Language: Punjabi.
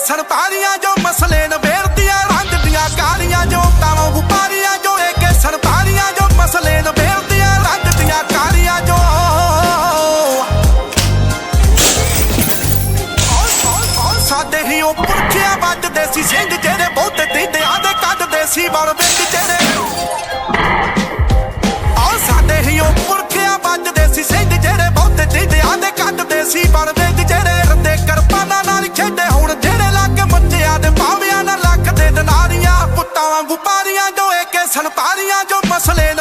ਸਰਤਾਰੀਆਂ ਜੋ ਮਸਲੇ ਨਵੇੜਦੀਆਂ ਰੰਗ ਦੀਆਂ ਕਾਲੀਆਂ ਜੋ ਤਾਵਾਂ ਵਪਾਰੀਆਂ ਜੋ ਏਕੇ ਸਰਤਾਰੀਆਂ ਜੋ ਮਸਲੇ ਨਵੇੜਦੀਆਂ ਰੰਗ ਦੀਆਂ ਕਾਲੀਆਂ ਜੋ ਸਾਡੇ ਹੀ ਉਹ ਪੁਰਖਿਆਂ ਵੱਜਦੇ ਸੀ ਸਿੰਘ ਜਿਹੜੇ ਬਹੁਤੇ ਦੀਦਿਆਂ ਦੇ ਕੱਢਦੇ ਸੀ ਬਲ ਵਿੱਚ ਜਿਹੜੇ ਸਾਡੇ ਹੀ ਉਹ ਪੁਰਖਿਆਂ ਵੱਜਦੇ ਸੀ ਸਿੰਘ ਜਿਹੜੇ ਬਹੁਤੇ ਦੀਦਿਆਂ ਦੇ ਕੱਢਦੇ ਸੀ ਬਲ ਵਿੱਚ ਜਿਹੜੇ ਰੱਦੇ ਕਰਪਾਨਾਂ ਨਾਲ ਖੇਡੇ ਹੁਣ ਜਿਹੜੇ ਲੱਗ ਬੱਚਿਆਂ ਦੇ ਪਾਵਿਆਂ ਨਾਲ ਲੱਖ ਦੇ ਦਿਨਾਰੀਆਂ ਪੁੱਤਾਂ ਵਾਂਗੂ ਪਾਰੀਆਂ ਜੋ ਏਕੇ ਸੰਤਾਰੀਆਂ ਜੋ ਮਸਲੇ